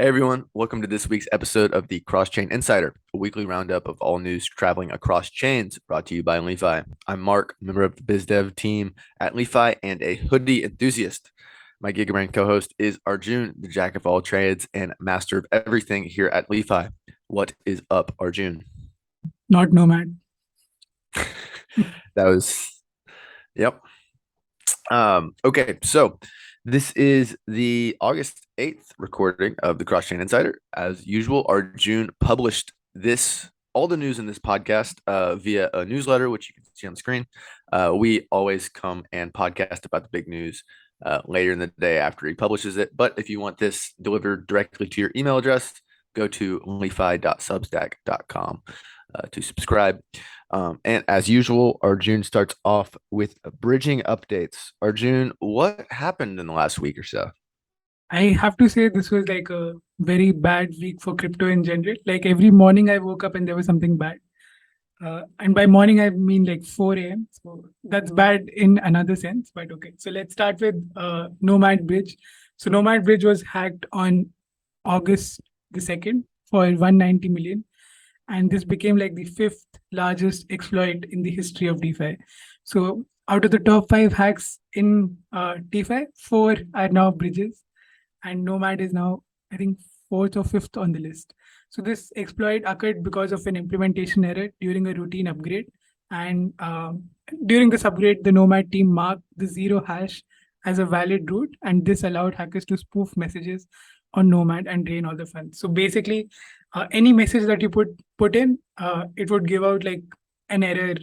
Hey everyone, welcome to this week's episode of the Cross-Chain Insider, a weekly roundup of all news traveling across chains, brought to you by LI.Fi. I'm Mark, member of the biz dev team at LI.Fi and a hoodie enthusiast. My Gigabrain co-host is Arjun, the jack of all trades and master of everything here at LI.Fi. What is up, Arjun? Not Nomad. That was, yep. Okay, so this is the August 8th recording of the Cross-Chain Insider. As usual, Arjun published all the news in this podcast via a newsletter, which you can see on the screen. We always come and podcast about the big news later in the day after he publishes it. But if you want this delivered directly to your email address, go to li.fi.substack.com to subscribe. And as usual, Arjun starts off with bridging updates. Arjun, what happened in the last week or so? I have to say this was like a very bad week for crypto in general. Like every morning I woke up and there was something bad. And by morning I mean like 4 a.m. So that's bad in another sense, but okay. So let's start with Nomad Bridge. So Nomad Bridge was hacked on August the 2nd for 190 million. And this became like the fifth largest exploit in the history of DeFi. So out of the top five hacks in DeFi, four are now bridges, and Nomad is now, I think, fourth or fifth on the list. So this exploit occurred because of an implementation error during a routine upgrade. And during this upgrade, the Nomad team marked the zero hash as a valid root, and this allowed hackers to spoof messages on Nomad and drain all the funds. So basically, any message that you put in, it would give out like an error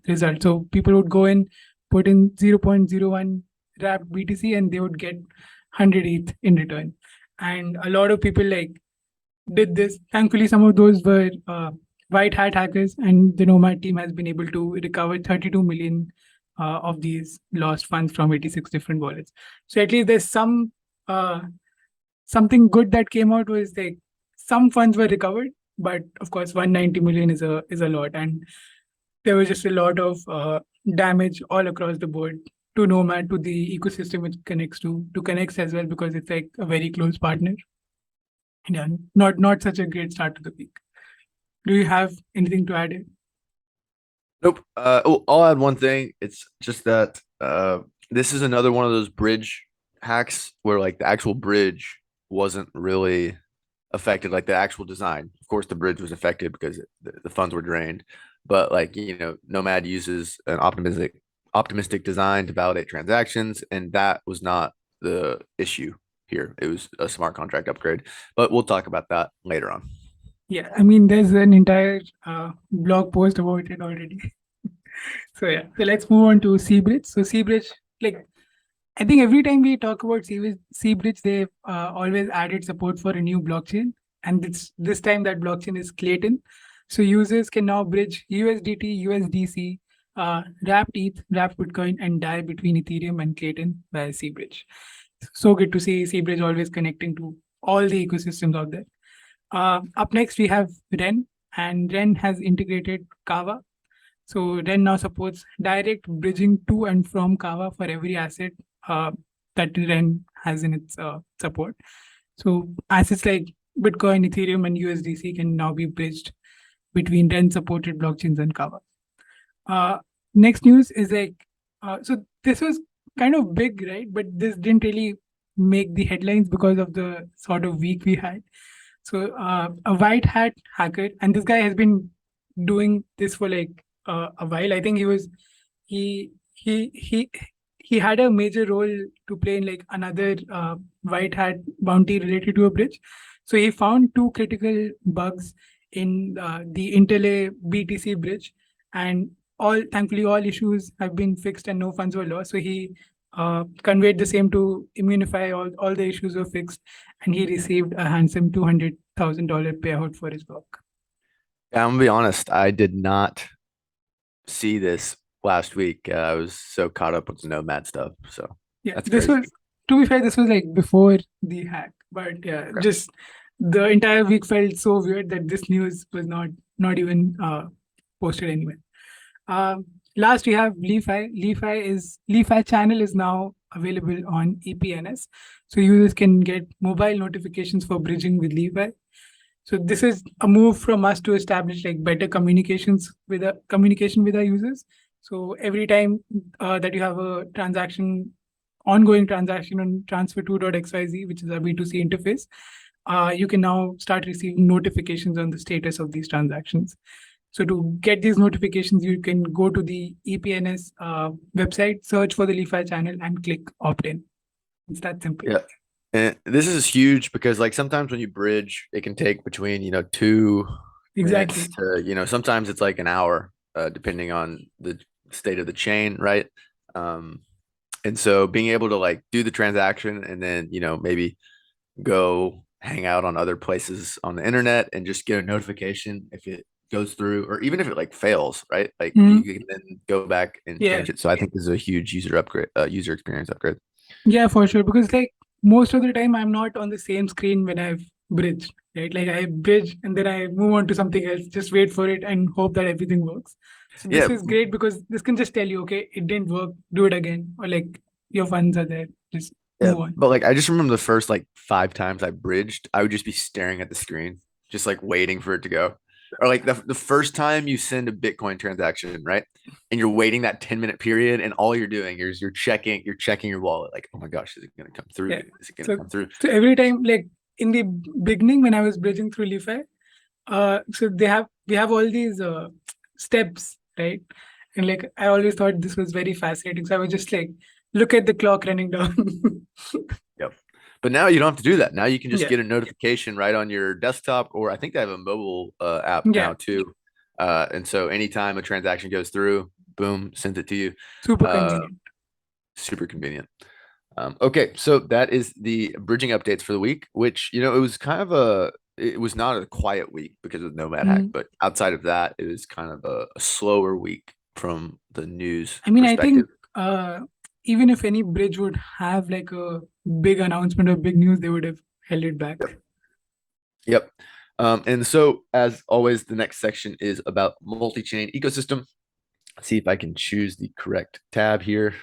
result. So people would go in, put in 0.01 wrapped BTC, and they would get 100 ETH in return. And a lot of people like did this. Thankfully, some of those were white hat hackers, and the Nomad team has been able to recover 32 million of these lost funds from 86 different wallets. So at least there's something good that came out. Was like some funds were recovered, but of course 190 million is a lot, and there was just a lot of damage all across the board to Nomad, to the ecosystem it connects to Connects as well, because it's like a very close partner. Yeah, not such a great start to the week. Do you have anything to add in? Nope. I'll add one thing. It's just that this is another one of those bridge hacks where like the actual bridge wasn't really affected, like the actual design. Of course, the bridge was affected because the funds were drained, but like Nomad uses an optimistic design to validate transactions, and that was not the issue here. It was a smart contract upgrade, but we'll talk about that later on. Yeah, I mean, there's an entire blog post about it already. So yeah, so let's move on to Seabridge. So Seabridge, like I think every time we talk about Seabridge, they've always added support for a new blockchain, and this time that blockchain is Clayton. So users can now bridge USDT, USDC, wrapped ETH, wrapped Bitcoin, and DAI between Ethereum and Clayton via Seabridge. So good to see Seabridge always connecting to all the ecosystems out there. Up next, we have Ren, and Ren has integrated Kava. So Ren now supports direct bridging to and from Kava for every asset that Ren has in its support. So assets like Bitcoin, Ethereum, and USDC can now be bridged between Ren supported blockchains and Kava. Next news is like, so this was kind of big, right? But this didn't really make the headlines because of the sort of week we had. So a white hat hacker, and this guy has been doing this for like a while. I think he he had a major role to play in like another white hat bounty related to a bridge. So he found two critical bugs in the Intel BTC bridge, and thankfully all issues have been fixed and no funds were lost. So he conveyed the same to Immunify. All the issues were fixed, and he received a handsome $200,000 payout for his work. Yeah, I'm gonna be honest. I did not see this last week. I was so caught up with the Nomad stuff. So Yeah, that's this crazy. was, to be fair, this was like before the hack, but yeah, Okay. just the entire week felt so weird that this news was not even posted anywhere. Uh, last we have LI.Fi. LI.Fi channel is now available on EPNS. So users can get mobile notifications for bridging with LI.Fi. So this is a move from us to establish like better communication with our users. So every time that you have a ongoing transaction on transfer2.xyz, which is our B2C interface, you can now start receiving notifications on the status of these transactions. So to get these notifications, you can go to the EPNS website, search for the LI.Fi channel, and click opt-in. It's that simple. Yeah. And this is huge because like sometimes when you bridge, it can take between, 2 minutes Exactly. to, sometimes it's like an hour, depending on the state of the chain, right? Um, and so being able to like do the transaction and then, maybe go hang out on other places on the internet and just get a notification if it goes through or even if it like fails, right? Like you Mhm. can then go back and Yeah. finish it. So I think this is a huge user experience upgrade. Yeah, for sure. Because like most of the time, I'm not on the same screen when I've bridged, right? Like I bridge and then I move on to something else, just wait for it and hope that everything works. So this Yeah, is great because this can just tell you, okay, it didn't work, do it again, or like your funds are there, just yeah, move on. but like I just remember the first like 5 times I bridged, I would just be staring at the screen, just like waiting for it to go. Or like the first time you send a Bitcoin transaction, right? And you're waiting that 10-minute period, and all you're doing is you're checking your wallet, like, oh my gosh, is it gonna come through? Yeah. Is it gonna So come through? so every time, like in the beginning when I was bridging through LI.Fi, so we have all these steps, right? And like I always thought this was very fascinating. So I was just like, look at the clock running down. Yep. But now you don't have to do that. Now you can just Yeah. get a notification right on your desktop, or I think they have a mobile app Yeah. now too. And so anytime a transaction goes through, boom, sends it to you. Super Uh, convenient. super convenient. Okay, so that is the bridging updates for the week, which it was not a quiet week because of Nomad Hack, Mm. but outside of that, it was kind of a slower week from the news I mean, I perspective. think even if any bridge would have like a big announcement or big news, they would have held it back. Yep. Yep. And so, as always, the next section is about multi-chain ecosystem. Let's see if I can choose the correct tab here.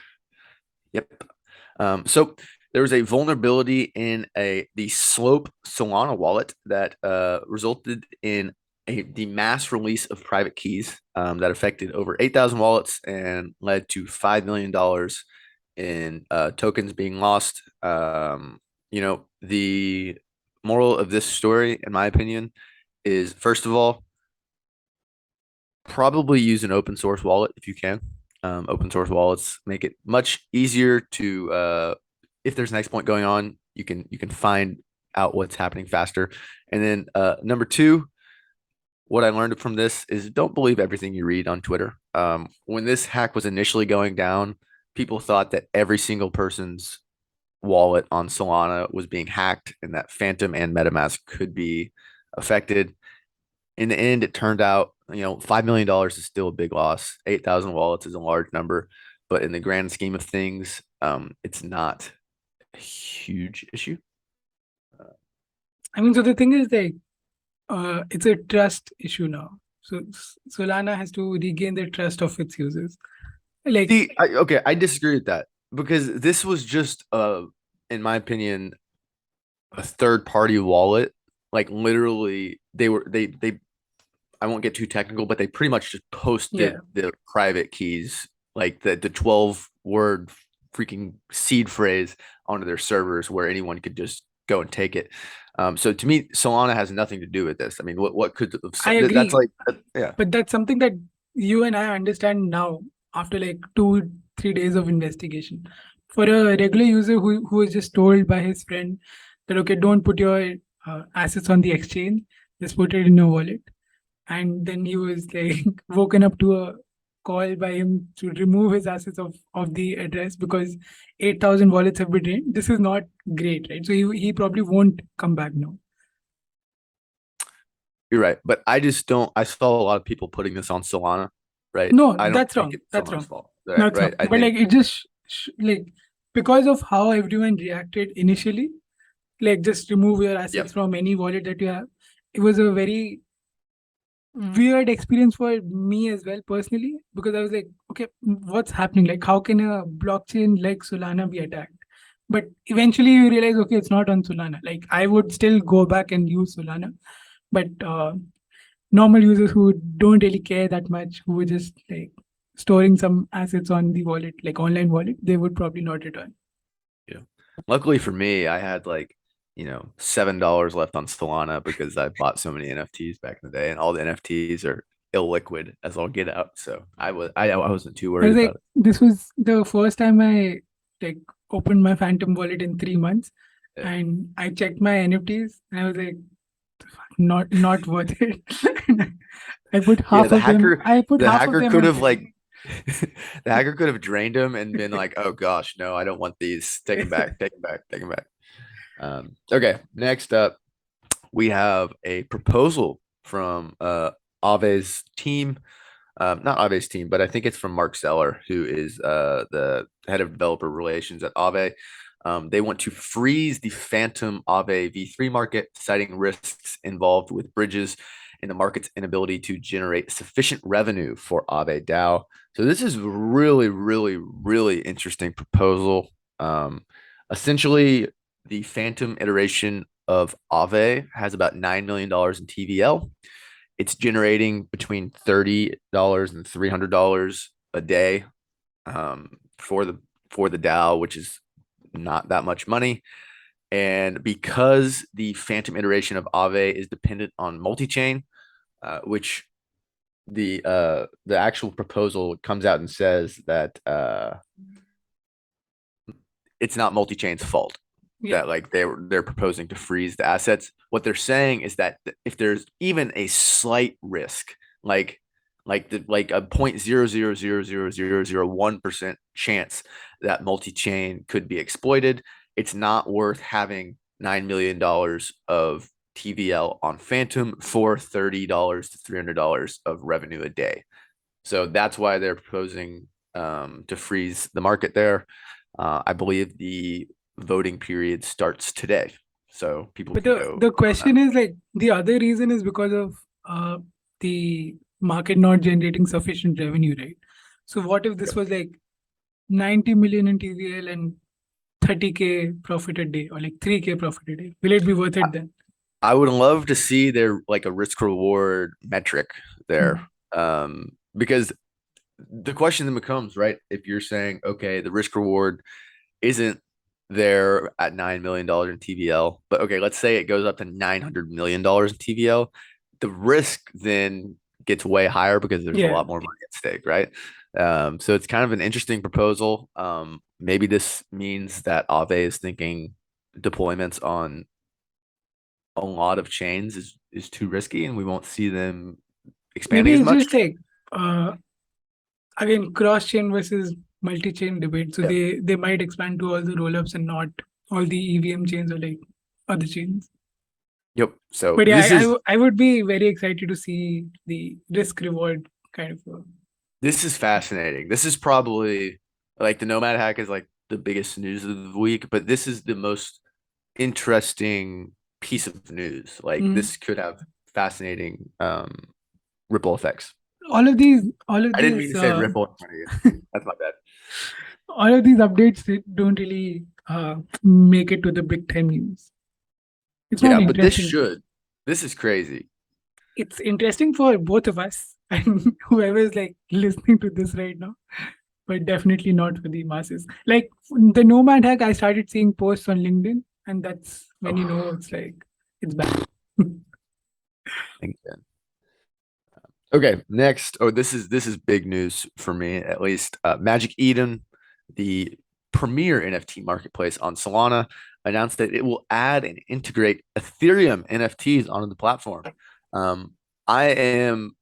Yep. So there was a vulnerability in the Slope Solana wallet that resulted in the mass release of private keys that affected over 8,000 wallets and led to $5 million in tokens being lost. The moral of this story, in my opinion, is first of all, probably use an open source wallet if you can. Open source wallets make it much easier to if there's an exploit going on, you can find out what's happening faster. And then number two, what I learned from this is don't believe everything you read on Twitter. When this hack was initially going down, people thought that every single person's wallet on Solana was being hacked and that Phantom and MetaMask could be affected. In the end, it turned out, $5 million is still a big loss. 8,000 wallets is a large number, but in the grand scheme of things, it's not a huge issue. I mean, so the thing is like, it's a trust issue now. So Solana has to regain the trust of its users. Like, See, okay, I disagree with that because this was just, in my opinion, a third party wallet. Like literally, they I won't get too technical, but they pretty much just yeah, posted the private keys, like the 12-word freaking seed phrase onto their servers where anyone could just go and take it. So to me, Solana has nothing to do with this. I mean, what could I that's agree. like, yeah, But that's something that you and I understand now after like 2, 3 days of investigation. For a regular user who is just told by his friend that, okay, don't put your assets on the exchange, just put it in your wallet. And then he was like woken up to a call by him to remove his assets of the address because 8,000 wallets have been drained. This is not great, right? So he probably won't come back now. you're right. But I just don't. I saw a lot of people putting this on Solana, right? No, I don't that's think wrong. it's That's Solana's wrong. fault, right? That's Right. wrong. I But like think it just like because of how everyone reacted initially, like just remove your assets yep. from any wallet that you have. It was a very weird experience for me as well personally, because I was like, okay, what's happening? Like, how can a blockchain like Solana be attacked? But eventually you realize, okay, it's not on Solana. Like, I would still go back and use Solana, but normal users who don't really care that much, who were just like storing some assets on the wallet, like online wallet, they would probably not return. Yeah. Luckily for me, I had like, $7 left on Solana because I bought so many NFTs back in the day, and all the NFTs are illiquid as all get out. So I wasn't too I worried was about like, it. this was the first time I like opened my Phantom wallet in 3 months, Yeah. and I checked my NFTs, and I was like, not worth it. I put Yeah, half of them. I put the half of hacker them could on have trading. like the hacker could have drained them and been like, "Oh gosh, no, I don't want these. Take them back, take them back, take them back." Okay, next up, we have a proposal from Ave's team. Not Ave's team, but I think it's from Mark Zeller, who is the head of developer relations at Aave. They want to freeze the phantom Aave V3 market, citing risks involved with bridges and the market's inability to generate sufficient revenue for Aave DAO. So this is really, really, really interesting proposal. Essentially, the phantom iteration of Aave has about $9 million in TVL. It's generating between $30 and $300 a day for the DAO, which is not that much money. And because the phantom iteration of Aave is dependent on multi-chain, which the actual proposal comes out and says that it's not multi-chain's fault Yeah, that like they're proposing to freeze the assets. What they're saying is that if there's even a slight risk, like like a 0.0000001% chance that multi-chain could be exploited, it's not worth having $9 million of TVL on Phantom for $30 to $300 of revenue a day. So that's why they're proposing to freeze the market there. I believe the voting period starts today, so people but can the go the vote on that. question is like the other reason is because of the market not generating sufficient revenue, right? So what if this Yep. was like 90 million in TVL and 30K profit a day, or like 3K profit a day? Will it be worth I, it then? I would love to see their like a risk reward metric there, Mm. because the question then becomes, right, if you're saying okay, the risk reward isn't there at $9 million in TVL, but okay, let's say it goes up to $900 million in TVL. The risk then gets way higher because there's a Yeah, lot more money at stake, right? So it's kind of an interesting proposal. Maybe this means that Aave is thinking deployments on a lot of chains is too risky, and we won't see them expanding maybe as it's much. just like uh, again cross chain versus multi chain debate. So Yeah. they might expand to all the rollups and not all the EVM chains or like other chains. Yep. So But yeah, I would be very excited to see the risk reward kind of. this is fascinating. This is probably like the Nomad hack is like the biggest news of the week, but this is the most interesting piece of news. Like Mhm. this could have fascinating ripple effects. All of I didn't mean these, to say ripple in front of you. That's my bad. all of these updates they don't really make it to the big time news. It's not Yeah, but this interesting. should. This is crazy. It's interesting for both of us and whoever is like listening to this right now, but definitely not for the masses. Like the Nomad hack, I started seeing posts on LinkedIn, and that's when you know Oh, it's like it's bad. thank you. Okay, next. Oh, this is big news for me, at least. Magic Eden, the premier NFT marketplace on Solana, announced that it will add and integrate Ethereum NFTs onto the platform. Um, I am,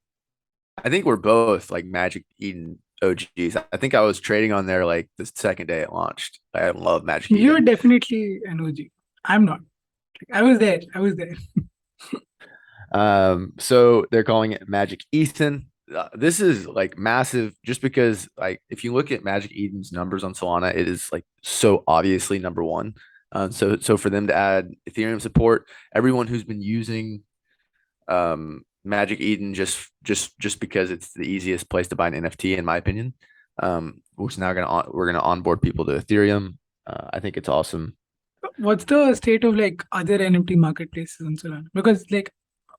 I think we're both like Magic Eden OGs. I think I was trading on there like the second day it launched. I love Magic You're Eden. definitely an OG. I'm not. I was there. I was there. So they're calling it Magic Ethan. This is like massive just because like if you look at Magic Eden's numbers on Solana, it is like so obviously number one. So for them to add Ethereum support, everyone who's been using Magic Eden just because it's the easiest place to buy an NFT in my opinion. We're gonna onboard people to Ethereum. I think it's awesome. What's the state of like other NFT marketplaces on Solana? Because like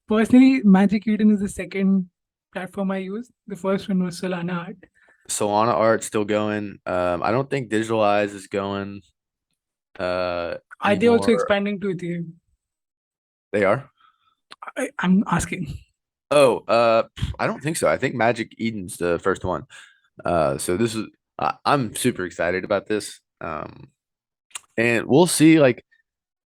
personally, Magic Eden is the second platform I use. The first one was Solana Art. Solana Art's still going. I don't think Digitalize is going Are they also anymore. expanding to Ethereum? They are. I'm asking. Oh, I don't think so. I think Magic Eden's the first one. So this is I'm super excited about this. And we'll see like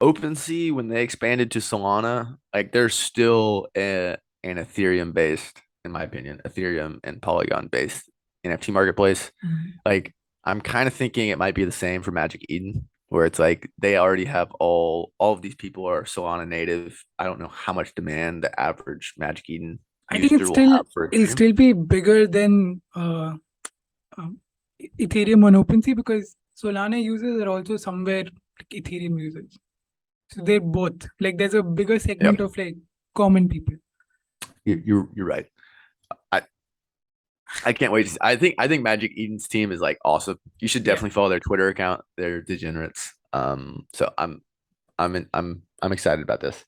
OpenSea when they expanded to Solana, like they're still an Ethereum based, in my opinion, Ethereum and Polygon based NFT marketplace. Mhm. Like I'm kind of thinking it might be the same for Magic Eden, where it's like they already have all of these people are Solana native. I don't know how much demand the average Magic Eden I think user will have for it'll Ethereum. still be bigger than um, Ethereum on OpenSea because Solana users are also somewhere like Ethereum users. So they're both like there's a bigger segment Yep, of like common people. you're right. I I can't wait. I think Magic Eden's team is like awesome. You should Yeah. definitely follow their Twitter account. They're degenerates. So I'm excited about this.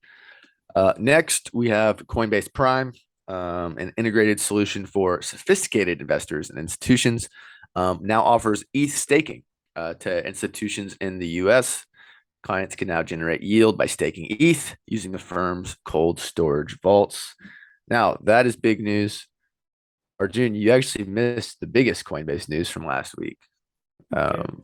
Next we have Coinbase Prime, an integrated solution for sophisticated investors and institutions. Now offers ETH staking to institutions in the U.S. Clients can now generate yield by staking ETH using the firm's cold storage vaults. Now that is big news. Arjun, you actually missed the biggest Coinbase news from last week. Okay. Um,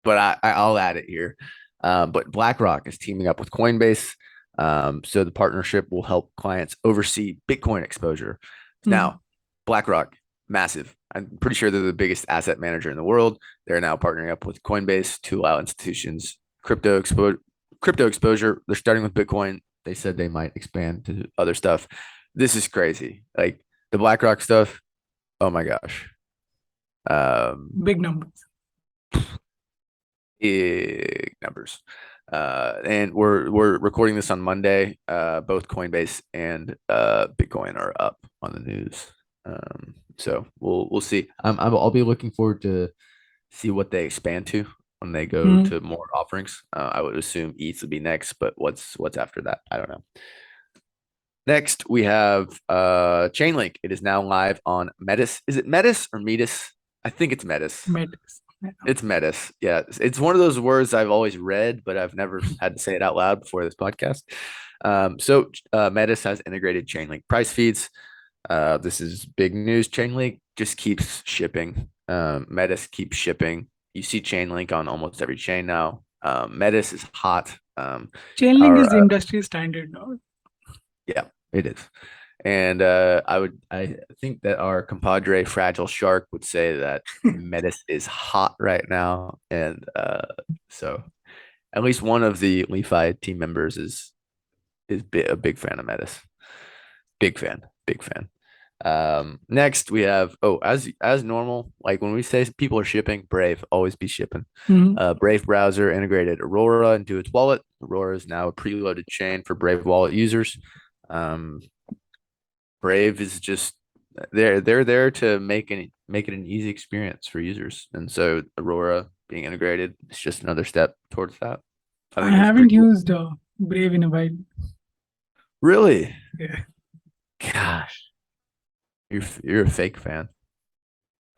but I'll add it here. But BlackRock is teaming up with Coinbase. So the partnership will help clients oversee Bitcoin exposure. Hmm. Now, BlackRock, massive. I'm pretty sure they're the biggest asset manager in the world. They're now partnering up with Coinbase to allow institutions crypto exposure. They're starting with Bitcoin. They said they might expand to other stuff. This is crazy. Like the BlackRock stuff. Oh my gosh. Um, Big numbers. big numbers. And we're recording this on Monday. Both Coinbase and Bitcoin are up on the news. So we'll see. I'll be looking forward to see what they expand to when they go Hmm. to more offerings. I would assume ETH would be next, but what's after that? I don't know. Next, we have Chainlink. It is now live on Metis. Is it Metis or Metis? I think it's Metis. Metas. Yeah. It's Metis. Yeah. It's one of those words I've always read, but I've never had to say it out loud before this podcast. Metis has integrated Chainlink price feeds. This is big news. Chainlink just keeps shipping. Metis keeps shipping. You see Chainlink on almost every chain now. Metis is hot. Chainlink Our is industry standard now. Yeah, it is. And I think that our compadre Fragile Shark would say that Metis is hot right now, and so at least one of the LI.FI team members is a big fan of Metis. Big fan, big fan. Next we have as normal, like when we say people are shipping, Brave always be shipping. Hmm. Brave browser integrated Aurora into its wallet. Aurora is now a preloaded chain for Brave wallet users. Um, Brave is just they're there to make it an easy experience for users, and so Aurora being integrated is just another step towards that. I I think it's haven't pretty cool. used Brave in a while. Really, Yeah. gosh, you're a fake fan.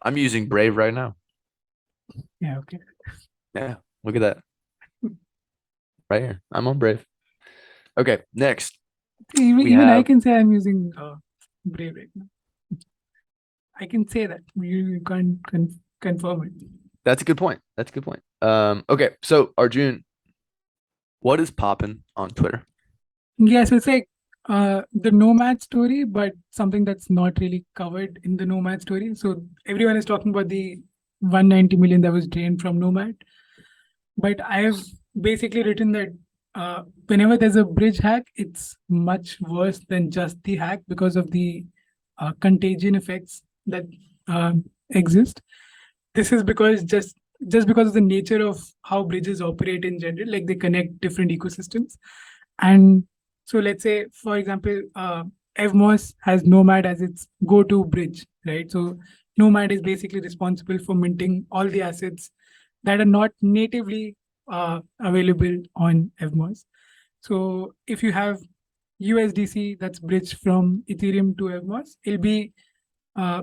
I'm using Brave right now. Yeah. Okay. Yeah, look at that right here. I'm on Brave. Okay, next we Even I have. can say I'm using Brave right now. I can say that. You can't confirm it. That's a good point. That's a good point. Okay, so Arjun, what is popping on Twitter? Yeah, so it's like the Nomad story, but something that's not really covered in the Nomad story. So everyone is talking about the 190 million that was drained from Nomad. But I've basically written that whenever there's a bridge hack, it's much worse than just the hack because of the contagion effects that exist. This is because just because of the nature of how bridges operate in general, like they connect different ecosystems. And so let's say, for example, Evmos has Nomad as its go-to bridge, right? So Nomad is basically responsible for minting all the assets that are not natively available on Evmos. So if you have USDC that's bridged from Ethereum to Evmos, it'll be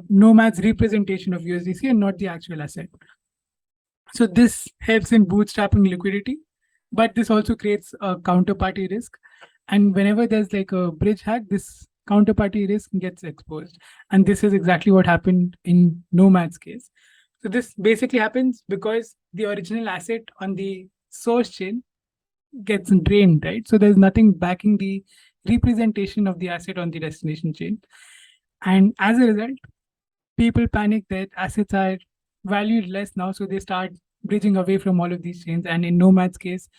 Nomad's representation of USDC and not the actual asset. So this helps in bootstrapping liquidity, but this also creates a counterparty risk. And whenever there's like a bridge hack, this counterparty risk gets exposed. And this is exactly what happened in Nomad's case. So this basically happens because the original asset on the source chain gets drained, right? So there's nothing backing the representation of the asset on the destination chain. And as a result, people panic that assets are valued less now, so they start bridging away from all of these chains. And in Nomad's case,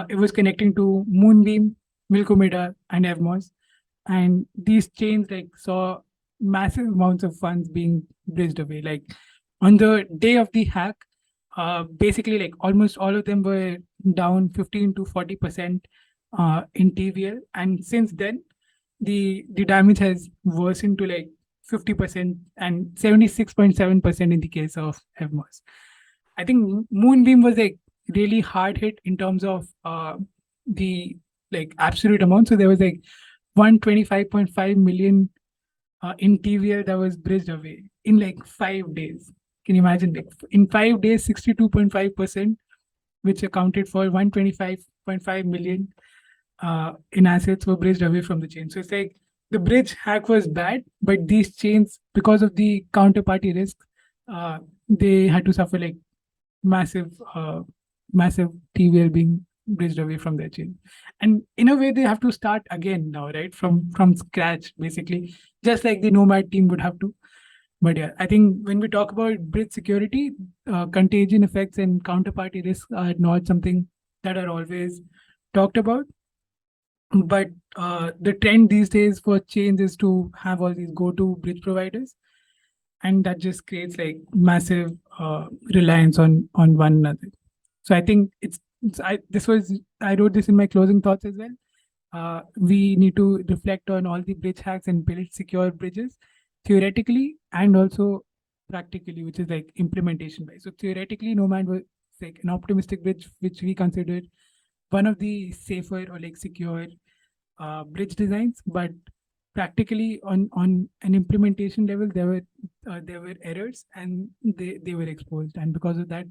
it was connecting to Moonbeam, Milkomeda, and Evmos, and these chains like saw massive amounts of funds being bridged away. Like on the day of the hack, basically like almost all of them were down 15 to 40% in TVL, and since then the damage has worsened to like 50% and 76.7% in the case of Evmos. I think Moonbeam was like really hard hit in terms of the like absolute amount. So there was like 125.5 million in TVL that was bridged away in like 5 days. Can you imagine? Like in 5 days, 62.5%, which accounted for 125.5 million in assets were bridged away from the chain. So it's like the bridge hack was bad, but these chains, because of the counterparty risk, they had to suffer like massive, massive TVL being bridged away from their chain. And in a way, they have to start again now, right? From scratch, basically, just like the Nomad team would have to. But yeah, I think when we talk about bridge security, contagion effects and counterparty risks are not something that are always talked about. But the trend these days for chains is to have all these go-to bridge providers, and that just creates like massive reliance on one another. So I think I wrote this in my closing thoughts as well. We need to reflect on all the bridge hacks and build secure bridges theoretically and also practically, which is like implementation wise. So theoretically, Nomad was like an optimistic bridge, which we considered one of the safer or like secure bridge designs, but practically on an implementation level, there were errors and they were exposed, and because of that,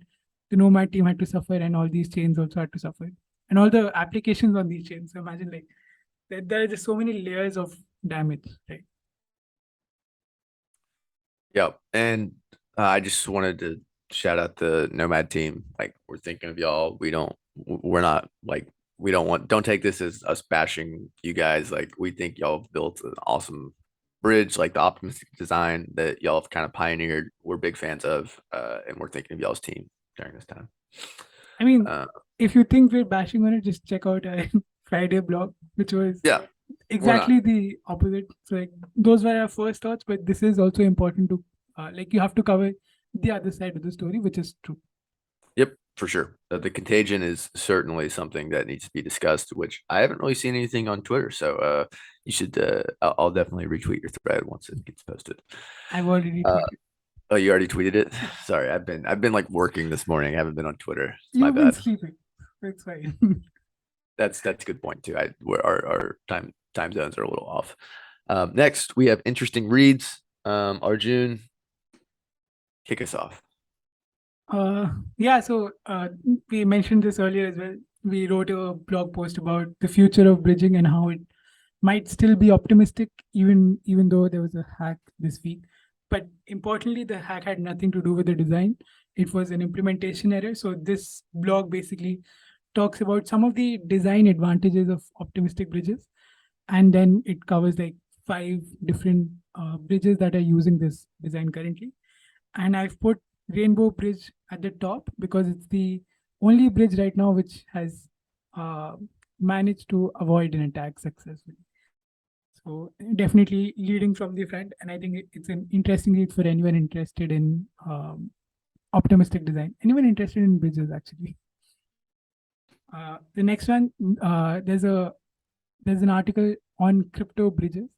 the Nomad team had to suffer, and all these chains also had to suffer, and all the applications on these chains. So imagine like there are just so many layers of damage, right? Yep. And I just wanted to shout out the Nomad team. Like, we're thinking of y'all. We're not like, don't take this as us bashing you guys. Like, we think y'all have built an awesome bridge, like the optimistic design that y'all have kind of pioneered. We're big fans of, and we're thinking of y'all's team during this time. I mean, Uh, if you think we're bashing on it, just check out our Friday blog, which was yeah, we're not. exactly the opposite. So like those were our first thoughts, but this is also important to like you have to cover the other side of the story, which is true. Yep, for sure. The contagion is certainly something that needs to be discussed, which I haven't really seen anything on Twitter. So you should, I'll definitely retweet your thread once it gets posted. I've already Uh, tweeted. oh, you already tweeted it? Yeah. Sorry, I've been like working this morning. I haven't been on Twitter. It's my You've been bad. sleeping. It's fine. That's a good point too. Where our time zones are a little off. Next, we have interesting reads. Arjun, kick us off. Yeah, so we mentioned this earlier as well. We wrote a blog post about the future of bridging and how it might still be optimistic, even though there was a hack this week. But importantly, the hack had nothing to do with the design. It was an implementation error. So this blog basically talks about some of the design advantages of optimistic bridges, and then it covers like 5 different bridges that are using this design currently. And I've put Rainbow Bridge at the top because it's the only bridge right now which has uh, managed to avoid an attack successfully. So definitely leading from the front, and I think it's an interesting read for anyone interested in optimistic design, anyone interested in bridges actually. The next one, there's an article on crypto bridges.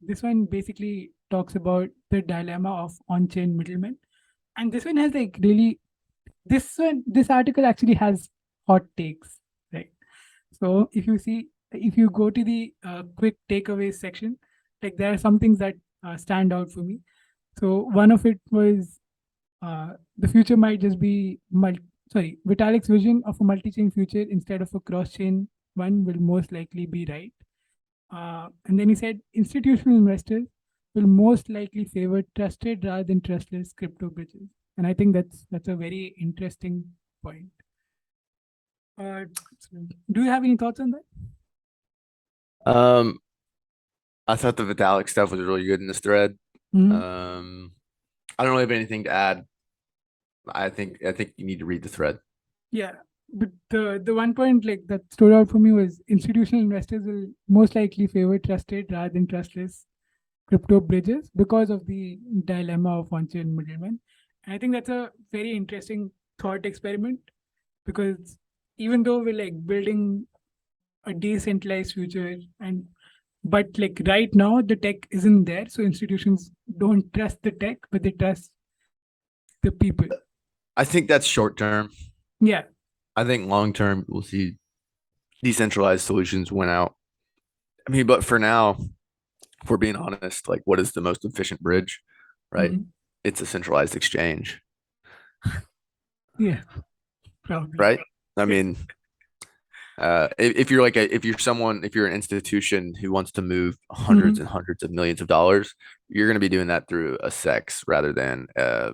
This one basically talks about the dilemma of on-chain middlemen, and this one has like really this article actually has hot takes, right? So if you go to the quick takeaways section, like there are some things that stand out for me. So one of it was the future might just be Vitalik's vision of a multi-chain future instead of a cross-chain one will most likely be right. And then he said institutional investors will most likely favor trusted rather than trustless crypto bridges. And I think that's a very interesting point. Uh, do you have any thoughts on that? Um, I thought the Vitalik stuff was really good in this thread. Mhm. Um, I don't really have anything to add. I think you need to read the thread. Yeah, but the one point like that stood out for me was institutional investors will most likely favor trusted rather than trustless crypto bridges because of the dilemma of on-chain middlemen. And I think that's a very interesting thought experiment because even though we're like building a decentralized future and but like right now the tech isn't there, so institutions don't trust the tech, but they trust the people. I think that's short term. Yeah. I think long term we'll see decentralized solutions win out. I mean, but for now, if we're being honest, like what is the most efficient bridge, right? Mhm. It's a centralized exchange, Yeah, probably. right? I mean, if you're if you're an institution who wants to move hundreds Mhm. and hundreds of millions of dollars, you're going to be doing that through a sex rather than a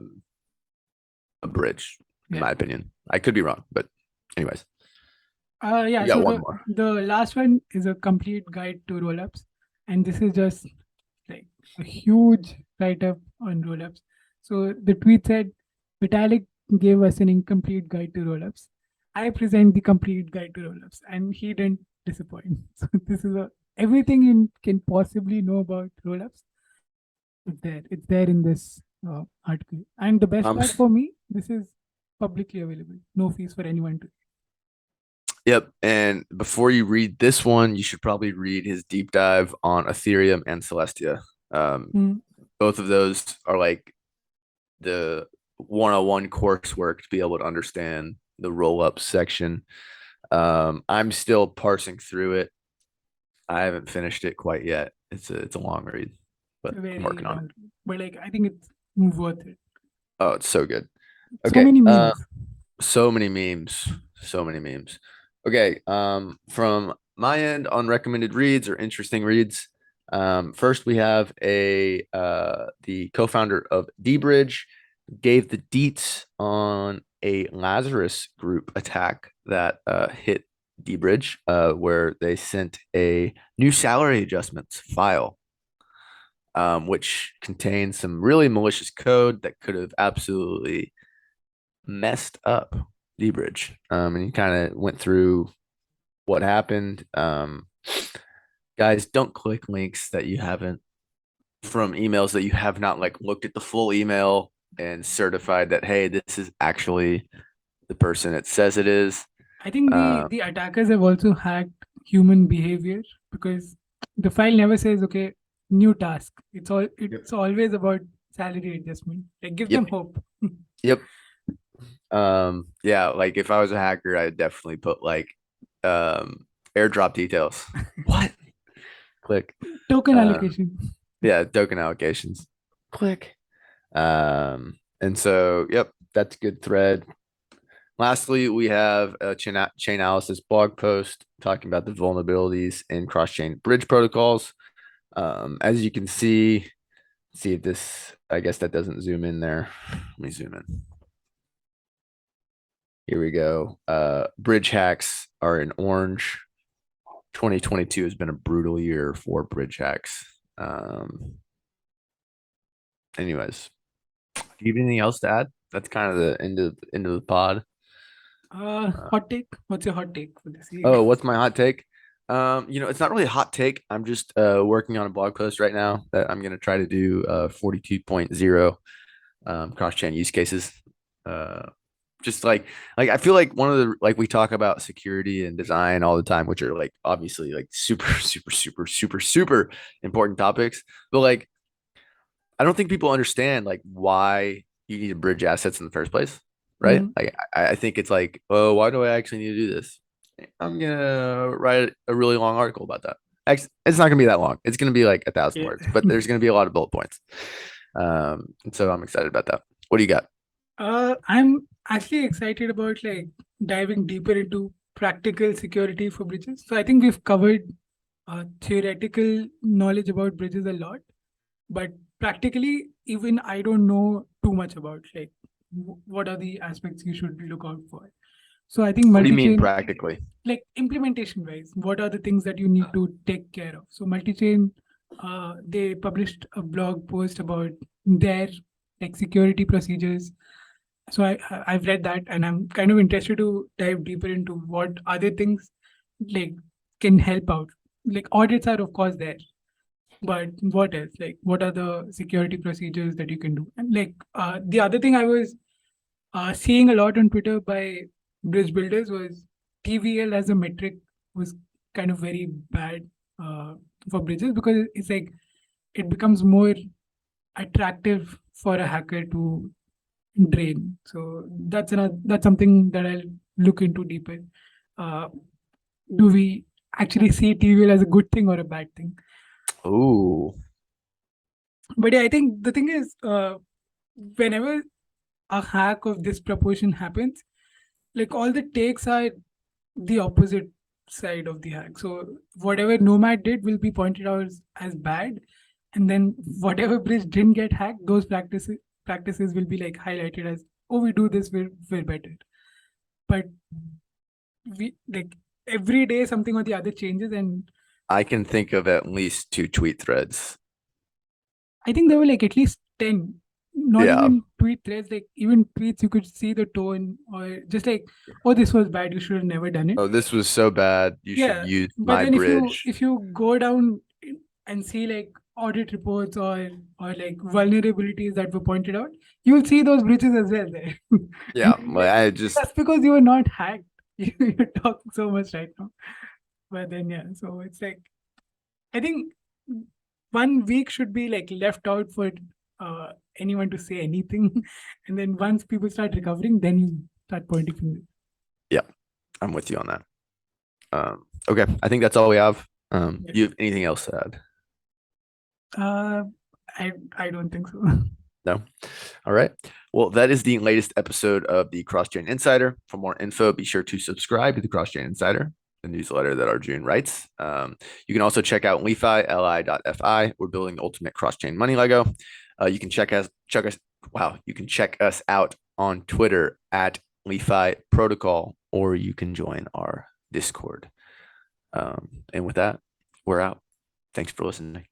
bridge, in Yeah. my opinion. I could be wrong, but anyways, Yeah. you got So one more. the last one is a complete guide to rollups, and this is just like a huge write up on rollups. So the tweet said, Vitalik gave us an incomplete guide to rollups. I present the complete guide to rollups, and he didn't disappoint. So this is everything you can possibly know about rollups. It's there. It's there in this article. And the best Um, part for me, this is publicly available. No fees for anyone to. yep. And before you read this one, you should probably read his deep dive on Ethereum and Celestia. Um, Mm, both of those are like the 101 coursework to be able to understand the roll up section. I'm still parsing through it. I haven't finished it quite yet. It's a long read, it's but a I'm very working on it. long, but like I think it's worth it. Oh, it's so good. So Okay. many memes. So many memes. So many memes. Okay. From my end on recommended reads or interesting reads. First we have the co-founder of D-Bridge gave the deets on a Lazarus group attack that hit D-Bridge, where they sent a new salary adjustments file, which contained some really malicious code that could have absolutely messed up D-Bridge. And he kind of went through what happened. Guys, don't click links that you haven't from emails that you have not like looked at the full email and certified that hey, this is actually the person it says it is. I think Um, the attackers have also hacked human behavior because the file never says okay, new task. Yep. It's always about salary adjustment. Like give Yep. them hope. Yep. Yeah, like if I was a hacker, I'd definitely put like airdrop details. What? Click. Token Uh, allocation. yeah, token allocations. Click. And so, yep, that's a good thread. Lastly, we have a chain analysis blog post talking about the vulnerabilities in cross-chain bridge protocols. As you can see if this, I guess that doesn't zoom in there. Let me zoom in. Here we go. Bridge hacks are in orange. 2022 has been a brutal year for bridge hacks. Anyways, do you have anything else to add? That's kind of the end of the pod. Uh, Hot take. What's your hot take for this year? oh, what's my hot take? It's not really a hot take. I'm just working on a blog post right now that I'm gonna try to do 42.0 cross-chain use cases. Uh, Just like I feel like one of the like we talk about security and design all the time, which are like obviously like super, super, super, super, super important topics. But like I don't think people understand like why you need to bridge assets in the first place, right? Mhm. Like I think it's like, oh, why do I actually need to do this? I'm gonna write a really long article about that. It's not gonna be that long. It's gonna be like 1,000 Yeah. words, but there's gonna be a lot of bullet points. And so I'm excited about that. What do you got? I'm actually excited about like diving deeper into practical security for bridges. So I think we've covered theoretical knowledge about bridges a lot, but practically, even I don't know too much about like what are the aspects you should look out for. So I think What do you mean multi-chain, practically? like implementation wise, what are the things that you need to take care of? So multi-chain, they published a blog post about their like security procedures. So I've read that, and I'm kind of interested to dive deeper into what other things like can help out. Like audits are of course there, but what else? Like what are the security procedures that you can do? And like the other thing I was seeing a lot on Twitter by bridge builders was TVL as a metric was kind of very bad uh, for bridges because it's like it becomes more attractive for a hacker to drain. So that's something that I'll look into deeper. Uh, do we actually see TVL as a good thing or a bad thing? Ooh, But yeah, I think the thing is, whenever a hack of this proportion happens, like all the takes are the opposite side of the hack. So whatever Nomad did will be pointed out as bad, and then whatever bridge didn't get hacked, those practices will be like highlighted as, oh, we do this, we're better. But we like every day something or the other changes, and I can think of at least two tweet threads. I think there were like at least 10, not Yeah. even tweet threads, like even tweets you could see the tone or just like, oh, this was bad, you should have never done it. Oh, this was so bad. You should Yeah, use but my then if you bridge. if you go down and see like audit reports or like vulnerabilities that were pointed out, you'll see those breaches as well there. And Yeah. you'll be Like like, I just that's because you were not hacked. You're talking so much right now. But then yeah, so it's like I think 1 week should be like left out for uh, anyone to say anything, and then once people start recovering, then you start pointing fingers. yeah, I'm with you on that. Okay. I think that's all we have. Yeah. You have anything else to add? Uh, I don't think so. No? All right. Well, that is the latest episode of the CrossChain Insider. For more info, be sure to subscribe to the CrossChain Insider, the newsletter that Arjun writes. You can also check out LI.FI, Li.Fi. We're building the ultimate cross-chain money Lego. You can you can check us out on Twitter at LI.FI Protocol, or you can join our Discord. And with that, we're out. Thanks for listening.